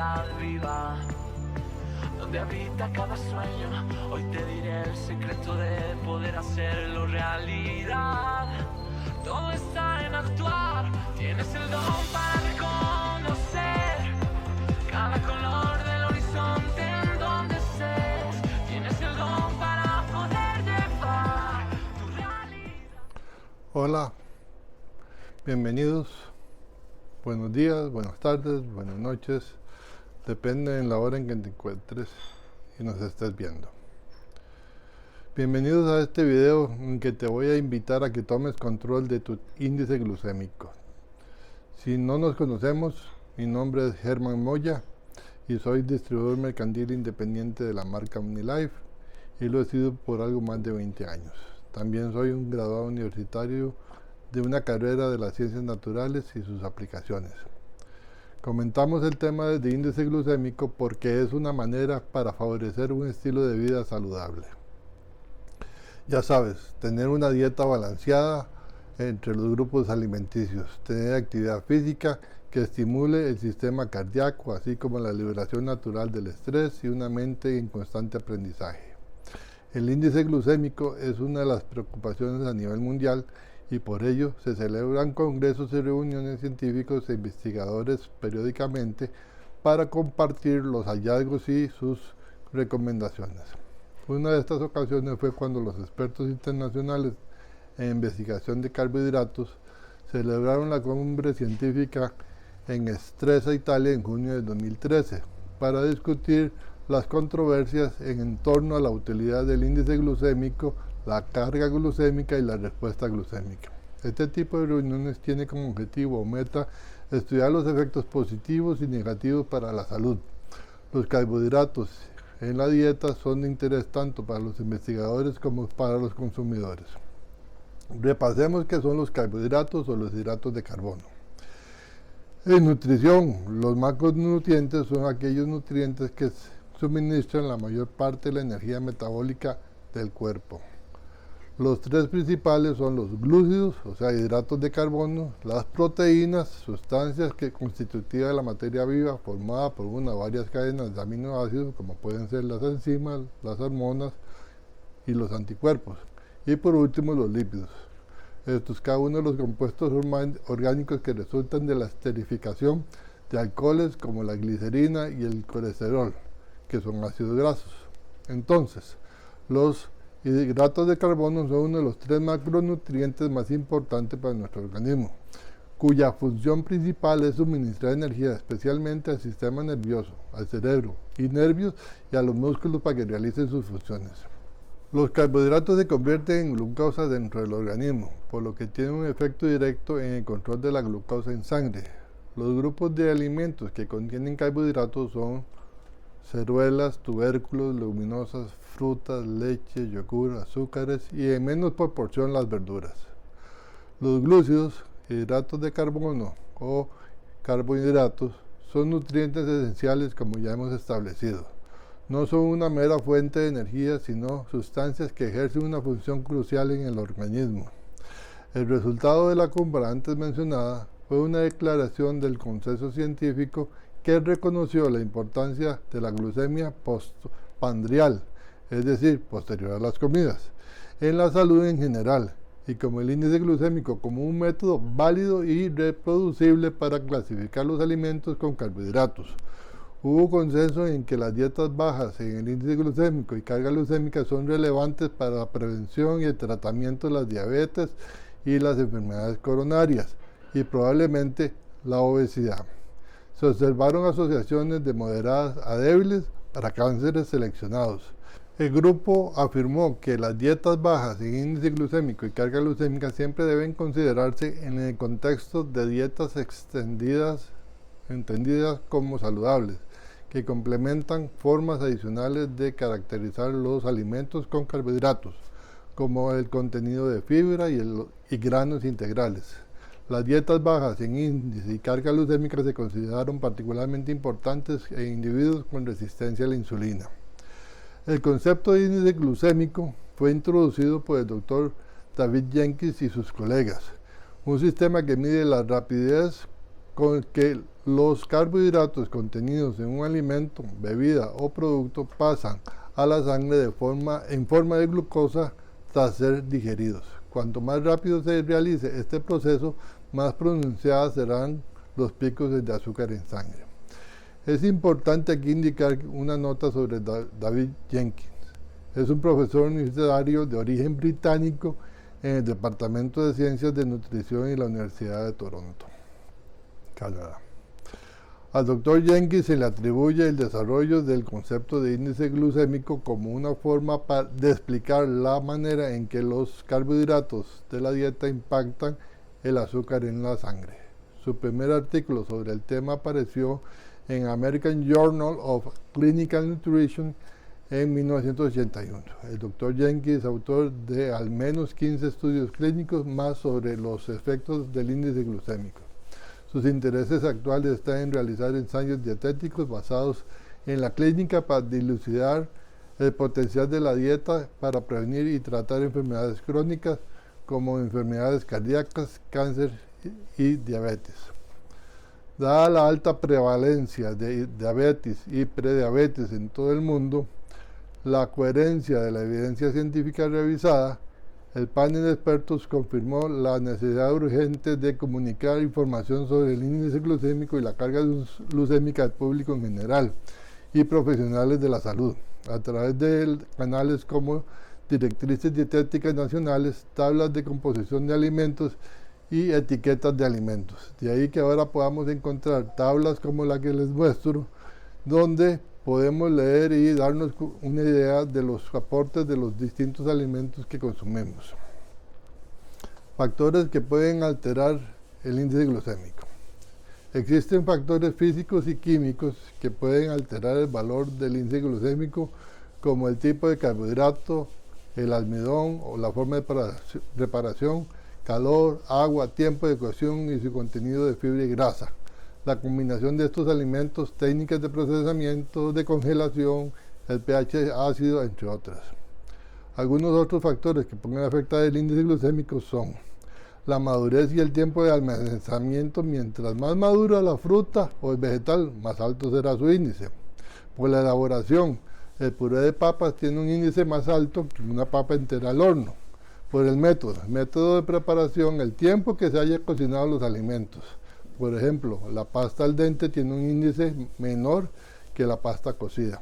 libertad viva, donde habita cada sueño. Hoy te diré el secreto de poder hacerlo realidad. Todo está en actuar, tienes el don para reconocer cada color del horizonte en donde estés. Tienes el don para poder llevar tu realidad. Hola, bienvenidos, buenos días, buenas tardes, buenas noches, depende de la hora en que te encuentres y nos estés viendo. Bienvenidos a este video en que te voy a invitar a que tomes control de tu índice glucémico. Si no nos conocemos, mi nombre es Germán Moya y soy distribuidor mercantil independiente de la marca OmniLife y lo he sido por algo más de 20 años. También soy un graduado universitario de una carrera de las ciencias naturales y sus aplicaciones. Comentamos el tema de índice glucémico porque es una manera para favorecer un estilo de vida saludable. Ya sabes, tener una dieta balanceada entre los grupos alimenticios, tener actividad física que estimule el sistema cardíaco, así como la liberación natural del estrés y una mente en constante aprendizaje. El índice glucémico es una de las preocupaciones a nivel mundial y por ello se celebran congresos y reuniones científicos e investigadores periódicamente para compartir los hallazgos y sus recomendaciones. Una de estas ocasiones fue cuando los expertos internacionales en investigación de carbohidratos celebraron la cumbre científica en Stresa, Italia, en junio de 2013, para discutir las controversias en torno a la utilidad del índice glucémico, la carga glucémica y la respuesta glucémica. Este tipo de reuniones tiene como objetivo o meta estudiar los efectos positivos y negativos para la salud. Los carbohidratos en la dieta son de interés tanto para los investigadores como para los consumidores. Repasemos qué son los carbohidratos o los hidratos de carbono. En nutrición, los macronutrientes son aquellos nutrientes que suministran la mayor parte de la energía metabólica del cuerpo. Los tres principales son los glúcidos, o sea, hidratos de carbono, las proteínas, sustancias que constitutivas de la materia viva formada por una o varias cadenas de aminoácidos, como pueden ser las enzimas, las hormonas y los anticuerpos. Y por último, los lípidos. Estos cada uno de los compuestos orgánicos que resultan de la esterificación de alcoholes como la glicerina y el colesterol, que son ácidos grasos. Entonces, los hidratos de carbono son uno de los tres macronutrientes más importantes para nuestro organismo, cuya función principal es suministrar energía especialmente al sistema nervioso, al cerebro y nervios y a los músculos para que realicen sus funciones. Los carbohidratos se convierten en glucosa dentro del organismo, por lo que tienen un efecto directo en el control de la glucosa en sangre. Los grupos de alimentos que contienen carbohidratos son ciruelas, tubérculos, leguminosas, frutas, leche, yogur, azúcares y en menos proporción las verduras. Los glúcidos, hidratos de carbono o carbohidratos, son nutrientes esenciales como ya hemos establecido. No son una mera fuente de energía, sino sustancias que ejercen una función crucial en el organismo. El resultado de la cumbre antes mencionada fue una declaración del consenso científico que reconoció la importancia de la glucemia postprandial, es decir, posterior a las comidas, en la salud en general, y como el índice glucémico como un método válido y reproducible para clasificar los alimentos con carbohidratos. Hubo consenso en que las dietas bajas en el índice glucémico y carga glucémica son relevantes para la prevención y el tratamiento de la diabetes y las enfermedades coronarias, y probablemente la obesidad. Se observaron asociaciones de moderadas a débiles para cánceres seleccionados. El grupo afirmó que las dietas bajas en índice glucémico y carga glucémica siempre deben considerarse en el contexto de dietas entendidas como saludables, que complementan formas adicionales de caracterizar los alimentos con carbohidratos, como el contenido de fibra y granos integrales. Las dietas bajas en índice y carga glucémica se consideraron particularmente importantes en individuos con resistencia a la insulina. El concepto de índice glucémico fue introducido por el Dr. David Jenkins y sus colegas, un sistema que mide la rapidez con que los carbohidratos contenidos en un alimento, bebida o producto pasan a la sangre en forma de glucosa tras ser digeridos. Cuanto más rápido se realice este proceso, más pronunciadas serán los picos de azúcar en sangre. Es importante aquí indicar una nota sobre David Jenkins. Es un profesor universitario de origen británico en el Departamento de Ciencias de Nutrición en la Universidad de Toronto, Canadá. Al Dr. Jenkins se le atribuye el desarrollo del concepto de índice glucémico como una forma de explicar la manera en que los carbohidratos de la dieta impactan el azúcar en la sangre. Su primer artículo sobre el tema apareció en American Journal of Clinical Nutrition en 1981. El Dr. Jenkins es autor de al menos 15 estudios clínicos más sobre los efectos del índice glucémico. Sus intereses actuales están en realizar ensayos dietéticos basados en la clínica para dilucidar el potencial de la dieta para prevenir y tratar enfermedades crónicas como enfermedades cardíacas, cáncer y diabetes. Dada la alta prevalencia de diabetes y prediabetes en todo el mundo, la coherencia de la evidencia científica revisada, el panel de expertos confirmó la necesidad urgente de comunicar información sobre el índice glucémico y la carga glucémica al público en general y profesionales de la salud, a través de canales como directrices dietéticas nacionales, tablas de composición de alimentos y etiquetas de alimentos. De ahí que ahora podamos encontrar tablas como la que les muestro, donde podemos leer y darnos una idea de los aportes de los distintos alimentos que consumimos. Factores que pueden alterar el índice glucémico. Existen factores físicos y químicos que pueden alterar el valor del índice glucémico, como el tipo de carbohidrato, el almidón o la forma de preparación, calor, agua, tiempo de cocción y su contenido de fibra y grasa. La combinación de estos alimentos, técnicas de procesamiento, de congelación, el pH ácido, entre otras. Algunos otros factores que pueden afectar el índice glucémico son la madurez y el tiempo de almacenamiento. Mientras más madura la fruta o el vegetal, más alto será su índice. Por la elaboración, el puré de papas tiene un índice más alto que una papa entera al horno. Por el método de preparación, el tiempo que se haya cocinado los alimentos. Por ejemplo, la pasta al dente tiene un índice menor que la pasta cocida.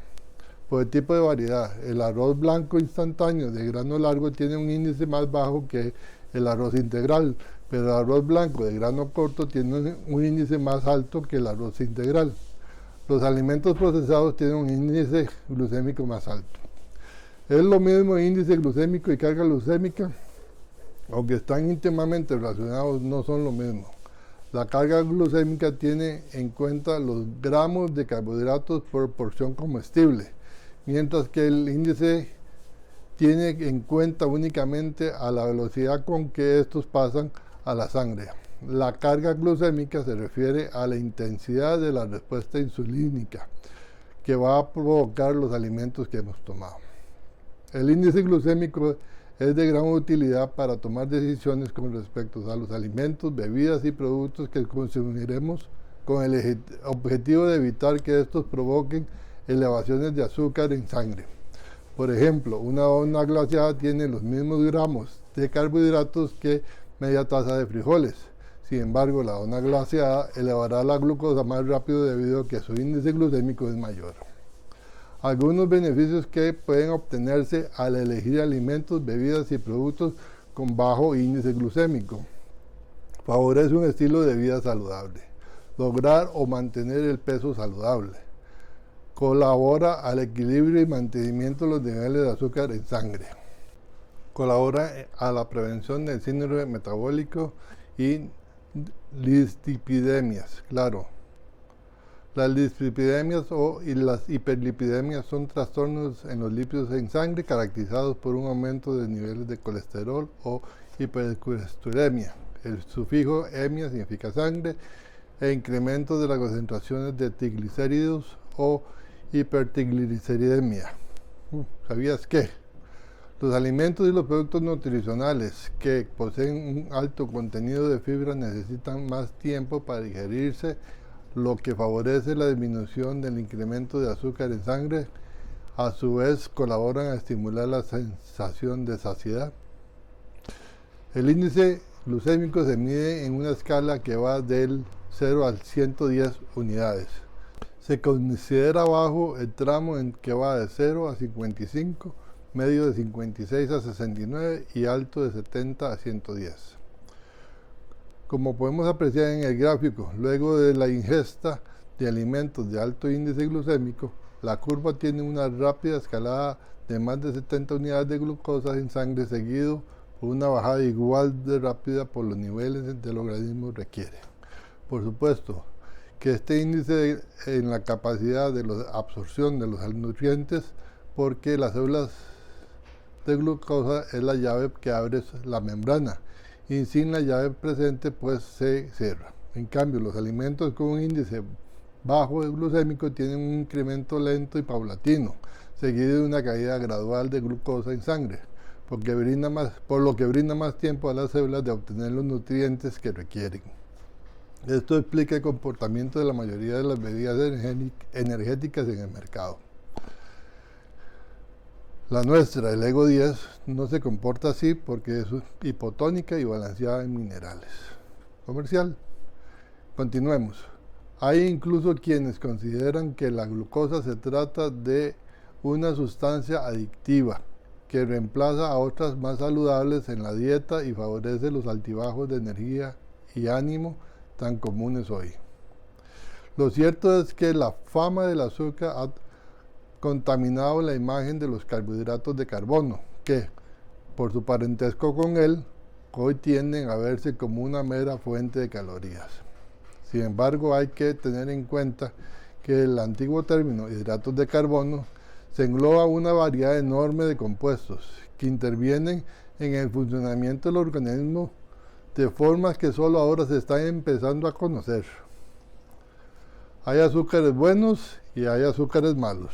Por el tipo de variedad, el arroz blanco instantáneo de grano largo tiene un índice más bajo que el arroz integral, pero el arroz blanco de grano corto tiene un índice más alto que el arroz integral. Los alimentos procesados tienen un índice glucémico más alto. Es lo mismo índice glucémico y carga glucémica, aunque están íntimamente relacionados, no son lo mismo. La carga glucémica tiene en cuenta los gramos de carbohidratos por porción comestible, mientras que el índice tiene en cuenta únicamente a la velocidad con que estos pasan a la sangre. La carga glucémica se refiere a la intensidad de la respuesta insulínica que va a provocar los alimentos que hemos tomado. El índice glucémico es de gran utilidad para tomar decisiones con respecto a los alimentos, bebidas y productos que consumiremos, con el objetivo de evitar que estos provoquen elevaciones de azúcar en sangre. Por ejemplo, una dona glaseada tiene los mismos gramos de carbohidratos que media taza de frijoles. Sin embargo, la dona glaseada elevará la glucosa más rápido debido a que su índice glucémico es mayor. Algunos beneficios que pueden obtenerse al elegir alimentos, bebidas y productos con bajo índice glucémico. Favorece un estilo de vida saludable. Lograr o mantener el peso saludable. Colabora al equilibrio y mantenimiento de los niveles de azúcar en sangre. Colabora a la prevención del síndrome metabólico y dislipidemias. Claro. Las dislipidemias y las hiperlipidemias son trastornos en los lípidos en sangre caracterizados por un aumento de niveles de colesterol o hipercolesterolemia. El sufijo emia significa sangre e incremento de las concentraciones de triglicéridos o hipertrigliceridemia. ¿Sabías qué? Los alimentos y los productos nutricionales que poseen un alto contenido de fibra necesitan más tiempo para digerirse, lo que favorece la disminución del incremento de azúcar en sangre. A su vez, colaboran a estimular la sensación de saciedad. El índice glucémico se mide en una escala que va del 0 a 110 unidades. Se considera bajo el tramo en que va de 0 a 55, medio de 56 a 69 y alto de 70 a 110. Como podemos apreciar en el gráfico, luego de la ingesta de alimentos de alto índice glucémico, la curva tiene una rápida escalada de más de 70 unidades de glucosa en sangre, seguido por una bajada igual de rápida por los niveles del organismo requiere. Por supuesto que este índice en la capacidad de la absorción de los nutrientes, porque las células de glucosa es la llave que abre la membrana y sin la llave presente pues se cierra. En cambio, los alimentos con un índice bajo de glucémico tienen un incremento lento y paulatino, seguido de una caída gradual de glucosa en sangre, por lo que brinda más tiempo a las células de obtener los nutrientes que requieren. Esto explica el comportamiento de la mayoría de las bebidas energéticas en el mercado. La nuestra, el Ego 10, no se comporta así porque es hipotónica y balanceada en minerales. Comercial. Continuemos. Hay incluso quienes consideran que la glucosa se trata de una sustancia adictiva que reemplaza a otras más saludables en la dieta y favorece los altibajos de energía y ánimo tan comunes hoy. Lo cierto es que la fama del azúcar ha contaminado la imagen de los carbohidratos de carbono, que, por su parentesco con él, hoy tienden a verse como una mera fuente de calorías. Sin embargo, hay que tener en cuenta que el antiguo término hidratos de carbono se engloba una variedad enorme de compuestos que intervienen en el funcionamiento del organismo de formas que solo ahora se están empezando a conocer. Hay azúcares buenos y hay azúcares malos.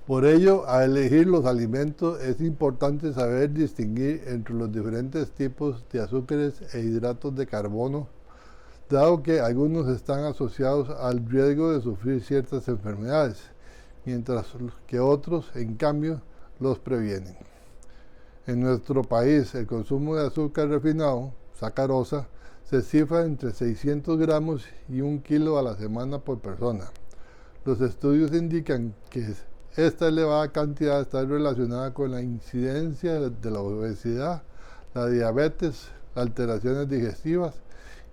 Por ello, al elegir los alimentos es importante saber distinguir entre los diferentes tipos de azúcares e hidratos de carbono, dado que algunos están asociados al riesgo de sufrir ciertas enfermedades, mientras que otros, en cambio, los previenen. En nuestro país, el consumo de azúcar refinado, sacarosa, se cifra entre 600 gramos y 1 kilo a la semana por persona. Los estudios indican que esta elevada cantidad está relacionada con la incidencia de la obesidad, la diabetes, alteraciones digestivas,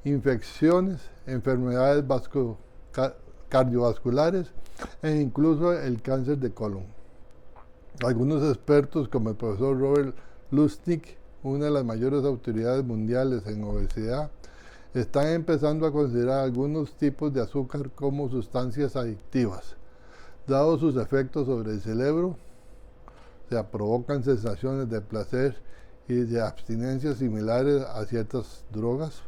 infecciones, enfermedades cardiovasculares e incluso el cáncer de colon. Algunos expertos, como el profesor Robert Lustig, una de las mayores autoridades mundiales en obesidad, están empezando a considerar algunos tipos de azúcar como sustancias adictivas, dados sus efectos sobre el cerebro. O sea, provocan sensaciones de placer y de abstinencia similares a ciertas drogas.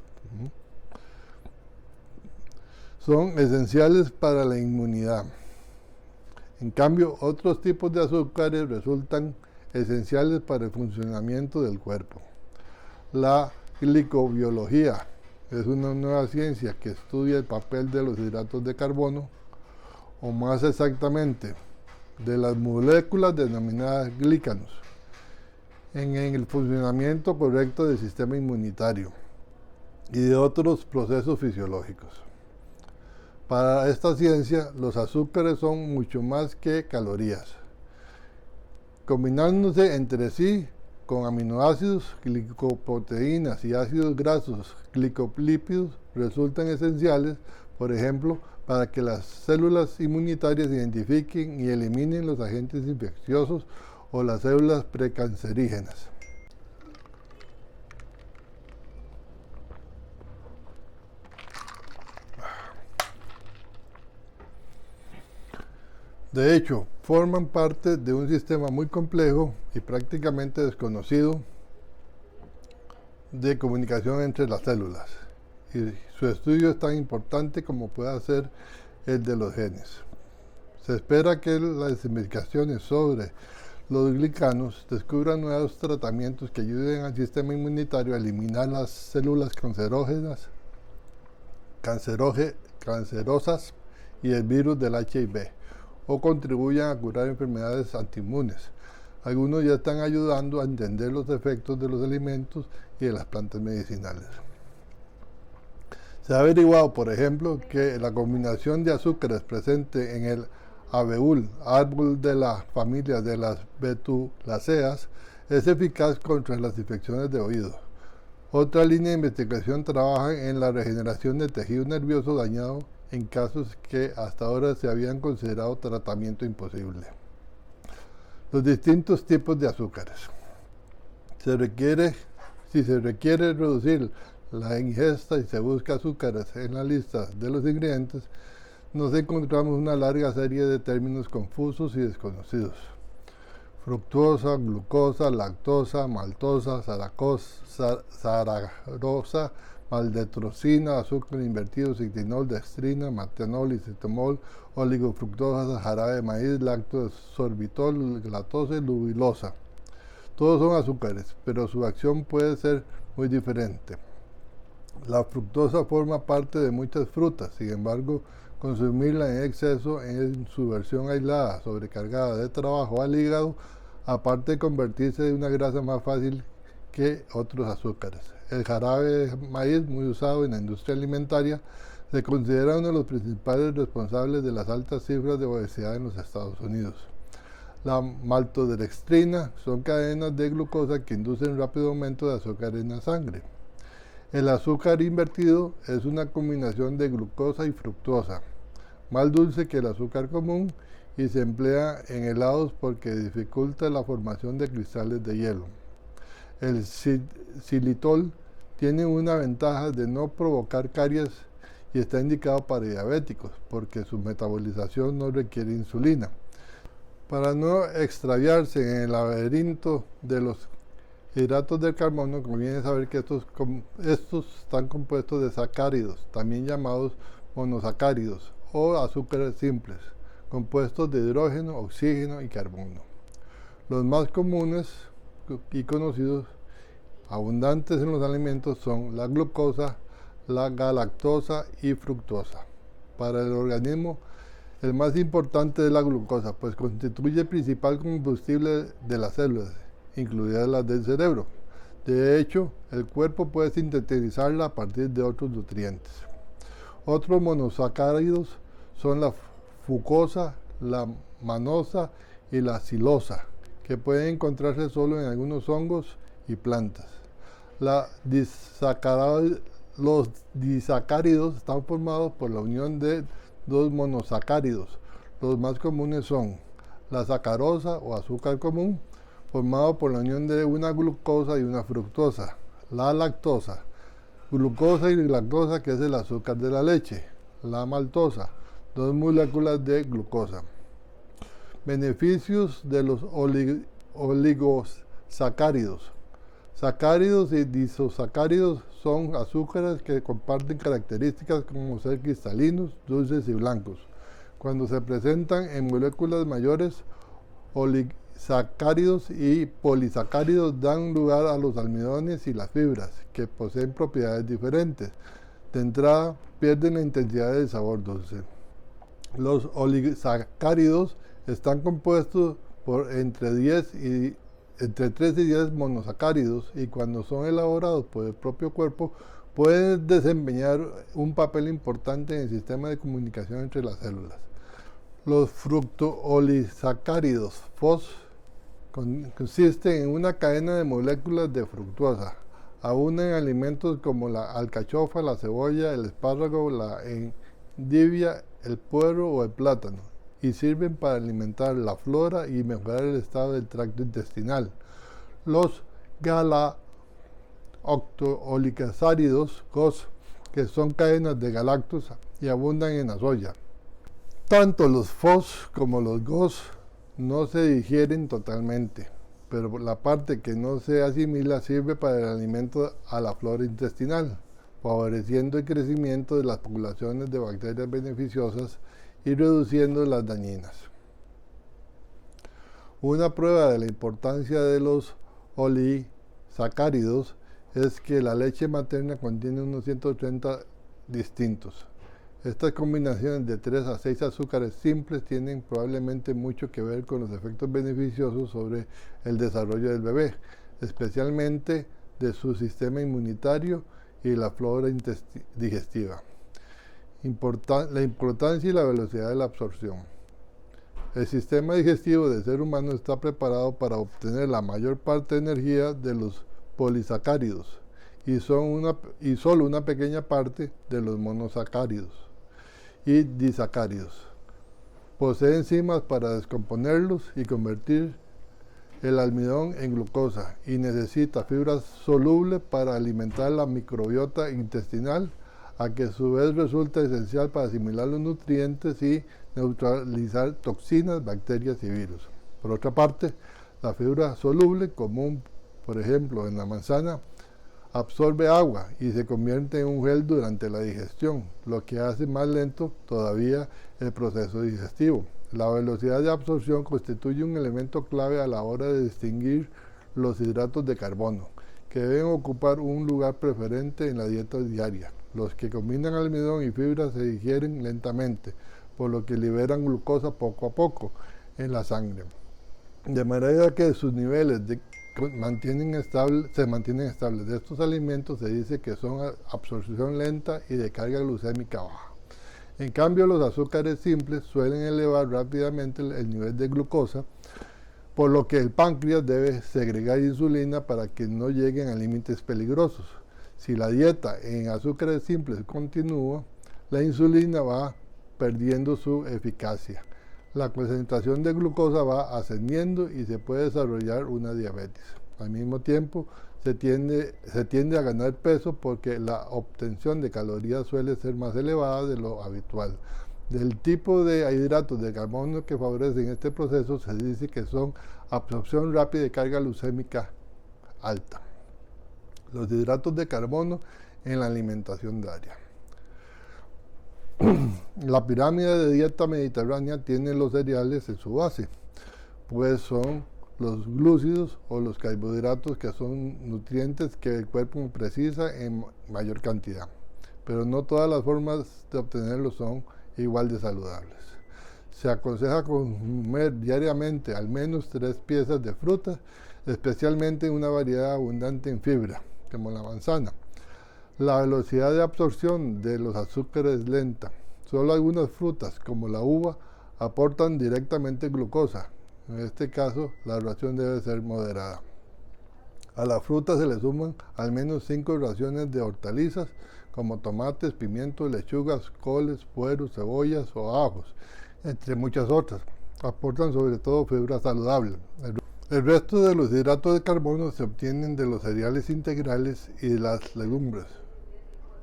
Son esenciales para la inmunidad. En cambio, otros tipos de azúcares resultan esenciales para el funcionamiento del cuerpo. La glicobiología es una nueva ciencia que estudia el papel de los hidratos de carbono, o más exactamente, de las moléculas denominadas glicanos, en el funcionamiento correcto del sistema inmunitario y de otros procesos fisiológicos. Para esta ciencia, los azúcares son mucho más que calorías. Combinándose entre sí con aminoácidos, glicoproteínas y ácidos grasos, glicolípidos, resultan esenciales, por ejemplo, para que las células inmunitarias identifiquen y eliminen los agentes infecciosos o las células precancerígenas. De hecho, forman parte de un sistema muy complejo y prácticamente desconocido de comunicación entre las células, y su estudio es tan importante como pueda ser el de los genes. Se espera que las investigaciones sobre los glicanos descubran nuevos tratamientos que ayuden al sistema inmunitario a eliminar las células cancerosas y el virus del HIV, o contribuyan a curar enfermedades antiinmunes. Algunos ya están ayudando a entender los efectos de los alimentos y de las plantas medicinales. Se ha averiguado, por ejemplo, que la combinación de azúcares presente en el abeul, árbol de la familia de las betuláceas, es eficaz contra las infecciones de oído. Otra línea de investigación trabaja en la regeneración del tejido nervioso dañado en casos que hasta ahora se habían considerado tratamiento imposible. Los distintos tipos de azúcares. Si se requiere reducir la ingesta y se busca azúcares en la lista de los ingredientes, nos encontramos una larga serie de términos confusos y desconocidos. Fructosa, glucosa, lactosa, maltosa, sacarosa, maltodextrina, azúcar invertido, citinol, dextrina, metanol, isotimol, oligofructosa, jarabe de maíz, lactosorbitol, galactosa y lubilosa. Todos son azúcares, pero su acción puede ser muy diferente. La fructosa forma parte de muchas frutas, sin embargo, consumirla en exceso en su versión aislada, sobrecargada de trabajo al hígado, aparte de convertirse en una grasa más fácil que otros azúcares. El jarabe de maíz, muy usado en la industria alimentaria, se considera uno de los principales responsables de las altas cifras de obesidad en los Estados Unidos. La maltodextrina son cadenas de glucosa que inducen rápido aumento de azúcar en la sangre. El azúcar invertido es una combinación de glucosa y fructosa, más dulce que el azúcar común, y se emplea en helados porque dificulta la formación de cristales de hielo. El xilitol tiene una ventaja de no provocar caries y está indicado para diabéticos porque su metabolización no requiere insulina. Para no extraviarse en el laberinto de los hidratos de carbono, conviene saber que estos están compuestos de sacáridos, también llamados monosacáridos, o azúcares simples, compuestos de hidrógeno, oxígeno y carbono. Los más comunes y conocidos, abundantes en los alimentos, son la glucosa, la galactosa y fructosa. Para el organismo, el más importante es la glucosa, pues constituye el principal combustible de las células, incluidas las del cerebro. De hecho, el cuerpo puede sintetizarla a partir de otros nutrientes. Otros monosacáridos son la fucosa, la manosa y la silosa, que pueden encontrarse solo en algunos hongos y plantas. Los disacáridos están formados por la unión de dos monosacáridos. Los más comunes son la sacarosa o azúcar común, formado por la unión de una glucosa y una fructosa. La lactosa, glucosa y lactosa, que es el azúcar de la leche. La maltosa, dos moléculas de glucosa. Beneficios de los oligosacáridos. Sacáridos y disosacáridos son azúcares que comparten características como ser cristalinos, dulces y blancos. Cuando se presentan en moléculas mayores, oligosacáridos y polisacáridos dan lugar a los almidones y las fibras, que poseen propiedades diferentes. De entrada, pierden la intensidad del sabor dulce. Los oligosacáridos están compuestos por entre 3 y 10 monosacáridos, y cuando son elaborados por el propio cuerpo pueden desempeñar un papel importante en el sistema de comunicación entre las células. Los fructooligosacáridos FOS consisten en una cadena de moléculas de fructosa. Abundan en alimentos como la alcachofa, la cebolla, el espárrago, la endivia, el puerro o el plátano, y sirven para alimentar la flora y mejorar el estado del tracto intestinal. Los galactooligosacáridos GOS, que son cadenas de galactosa y abundan en la soya. Tanto los FOS como los GOS no se digieren totalmente, pero la parte que no se asimila sirve para el alimento a la flora intestinal, favoreciendo el crecimiento de las poblaciones de bacterias beneficiosas y reduciendo las dañinas. Una prueba de la importancia de los oligosacáridos es que la leche materna contiene unos 130 distintos. Estas combinaciones de 3 a 6 azúcares simples tienen probablemente mucho que ver con los efectos beneficiosos sobre el desarrollo del bebé, especialmente de su sistema inmunitario y la flora digestiva. La importancia y la velocidad de la absorción. El sistema digestivo del ser humano está preparado para obtener la mayor parte de energía de los polisacáridos y solo una pequeña parte de los monosacáridos y disacáridos. Posee enzimas para descomponerlos y convertir el almidón en glucosa y necesita fibras solubles para alimentar la microbiota intestinal, a que a su vez resulta esencial para asimilar los nutrientes y neutralizar toxinas, bacterias y virus. Por otra parte, la fibra soluble común, por ejemplo en la manzana, absorbe agua y se convierte en un gel durante la digestión, lo que hace más lento todavía el proceso digestivo. La velocidad de absorción constituye un elemento clave a la hora de distinguir los hidratos de carbono, que deben ocupar un lugar preferente en la dieta diaria. Los que combinan almidón y fibra se digieren lentamente, por lo que liberan glucosa poco a poco en la sangre, de manera que sus niveles se mantienen estables. De estos alimentos se dice que son absorción lenta y de carga glucémica baja. En cambio, los azúcares simples suelen elevar rápidamente el nivel de glucosa, por lo que el páncreas debe segregar insulina para que no lleguen a límites peligrosos. Si la dieta en azúcares simples continúa, la insulina va perdiendo su eficacia. La concentración de glucosa va ascendiendo y se puede desarrollar una diabetes. Al mismo tiempo, se tiende a ganar peso porque la obtención de calorías suele ser más elevada de lo habitual. Del tipo de hidratos de carbono que favorecen este proceso se dice que son absorción rápida y carga glucémica alta. Los hidratos de carbono en la alimentación diaria. La pirámide de dieta mediterránea tiene los cereales en su base, pues son los glúcidos o los carbohidratos, que son nutrientes que el cuerpo precisa en mayor cantidad, pero no todas las formas de obtenerlos son igual de saludables. Se aconseja comer diariamente al menos 3 piezas de fruta, especialmente una variedad abundante en fibra, como la manzana. La velocidad de absorción de los azúcares es lenta. Solo algunas frutas, como la uva, aportan directamente glucosa. En este caso, la ración debe ser moderada. A la fruta se le suman al menos 5 raciones de hortalizas, como tomates, pimientos, lechugas, coles, pueros, cebollas o ajos, entre muchas otras. Aportan sobre todo fibra saludable. El resto de los hidratos de carbono se obtienen de los cereales integrales y de las legumbres.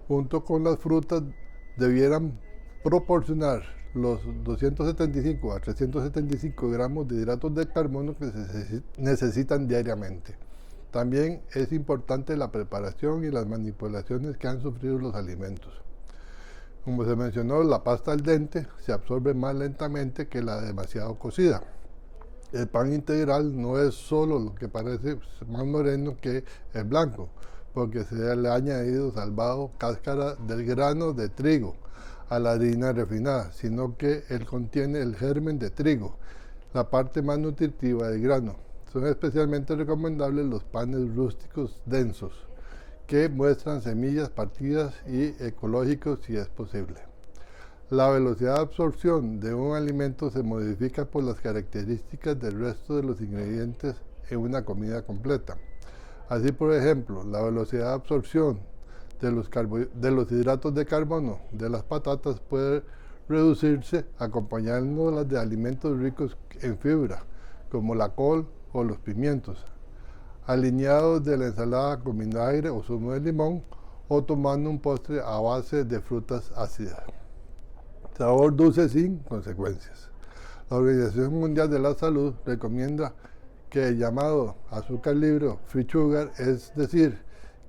Junto con las frutas debieran proporcionar los 275 a 375 gramos de hidratos de carbono que se necesitan diariamente. También es importante la preparación y las manipulaciones que han sufrido los alimentos. Como se mencionó, la pasta al dente se absorbe más lentamente que la demasiado cocida. El pan integral no es solo lo que parece más moreno que el blanco, porque se le ha añadido salvado cáscara del grano de trigo a la harina refinada, sino que él contiene el germen de trigo, la parte más nutritiva del grano. Son especialmente recomendables los panes rústicos densos, que muestran semillas partidas y ecológicos si es posible. La velocidad de absorción de un alimento se modifica por las características del resto de los ingredientes en una comida completa. Así, por ejemplo, la velocidad de absorción de los hidratos de carbono de las patatas puede reducirse acompañándolas de alimentos ricos en fibra, como la col o los pimientos, alineados de la ensalada con vinagre o zumo de limón, o tomando un postre a base de frutas ácidas. Sabor dulce sin consecuencias. La Organización Mundial de la Salud recomienda que el llamado azúcar libre o free sugar, es decir,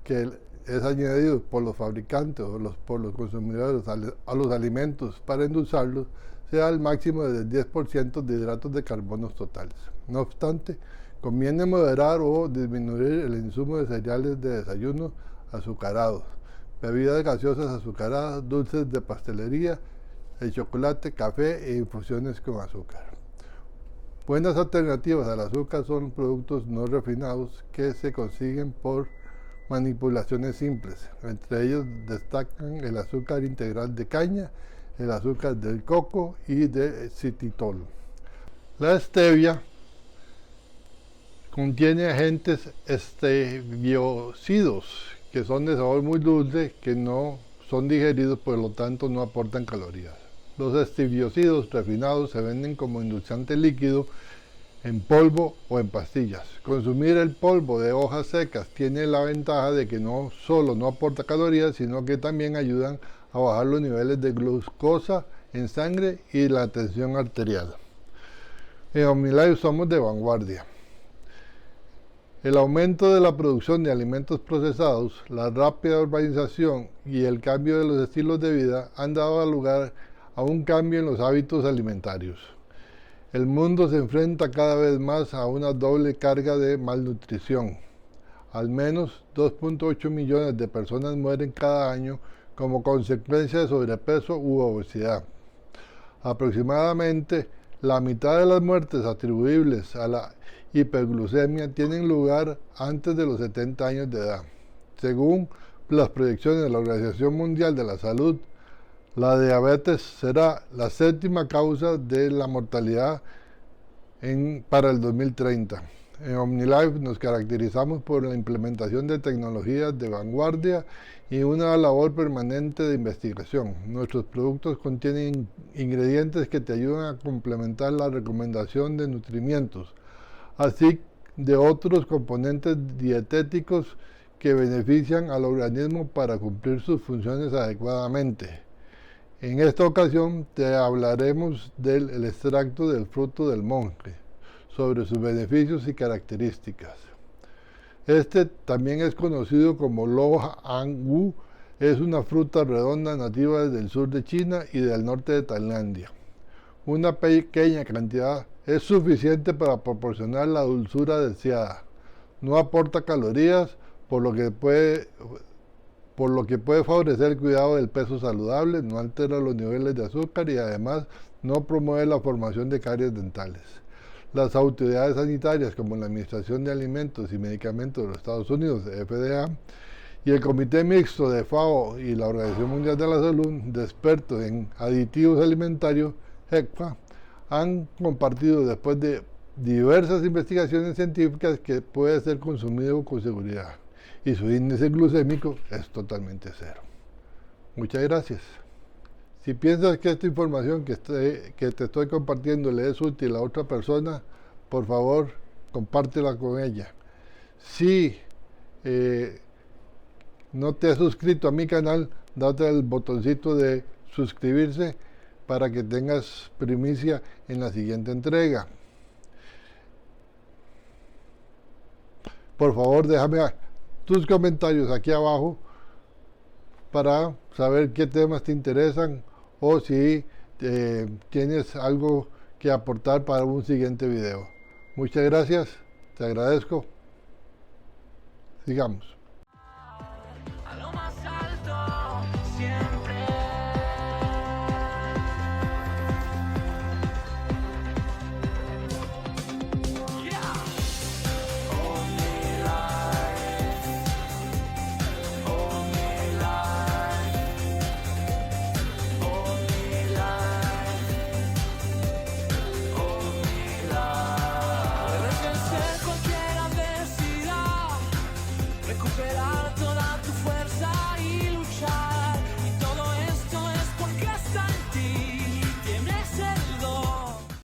que es añadido por los fabricantes o por los consumidores a los alimentos para endulzarlos, sea el máximo del 10% de hidratos de carbono totales. No obstante, conviene moderar o disminuir el insumo de cereales de desayuno azucarados, bebidas gaseosas azucaradas, dulces de pastelería, el chocolate, café e infusiones con azúcar. Buenas alternativas al azúcar son productos no refinados que se consiguen por manipulaciones simples. Entre ellos destacan el azúcar integral de caña, el azúcar del coco y de xilitol. La stevia contiene agentes esteviocidos, que son de sabor muy dulce, que no son digeridos, por lo tanto no aportan calorías. Los esteviocidos refinados se venden como endulzante líquido en polvo o en pastillas. Consumir el polvo de hojas secas tiene la ventaja de que no solo no aporta calorías, sino que también ayudan a bajar los niveles de glucosa en sangre y la tensión arterial. En OmniLife somos de vanguardia. El aumento de la producción de alimentos procesados, la rápida urbanización y el cambio de los estilos de vida han dado lugar a un cambio en los hábitos alimentarios. El mundo se enfrenta cada vez más a una doble carga de malnutrición. Al menos 2.8 millones de personas mueren cada año como consecuencia de sobrepeso u obesidad. Aproximadamente la mitad de las muertes atribuibles a la hiperglucemia tienen lugar antes de los 70 años de edad. Según las proyecciones de la Organización Mundial de la Salud, la diabetes será la séptima causa de la mortalidad para el 2030. En OmniLife nos caracterizamos por la implementación de tecnologías de vanguardia y una labor permanente de investigación. Nuestros productos contienen ingredientes que te ayudan a complementar la recomendación de nutrimientos, así de otros componentes dietéticos que benefician al organismo para cumplir sus funciones adecuadamente. En esta ocasión te hablaremos del extracto del fruto del monje, sobre sus beneficios y características. Este también es conocido como lo hang wu, es una fruta redonda nativa del sur de China y del norte de Tailandia. Una pequeña cantidad es suficiente para proporcionar la dulzura deseada. No aporta calorías, por lo que puede favorecer el cuidado del peso saludable, no altera los niveles de azúcar y además no promueve la formación de caries dentales. Las autoridades sanitarias, como la Administración de Alimentos y Medicamentos de los Estados Unidos, FDA, y el Comité Mixto de FAO y la Organización Mundial de la Salud, de expertos en aditivos alimentarios, ECFA, han compartido después de diversas investigaciones científicas que puede ser consumido con seguridad y su índice glucémico es totalmente cero. Muchas gracias. Si piensas que esta información que te estoy compartiendo le es útil a otra persona, por favor, compártela con ella. Si no te has suscrito a mi canal, date el botoncito de suscribirse para que tengas primicia en la siguiente entrega. Por favor, déjame tus comentarios aquí abajo para saber qué temas te interesan o si tienes algo que aportar para un siguiente video. Muchas gracias, te agradezco. Sigamos. A lo más alto, siempre. Yeah. Puedes vencer cualquier adversidad, recuperar toda tu fuerza y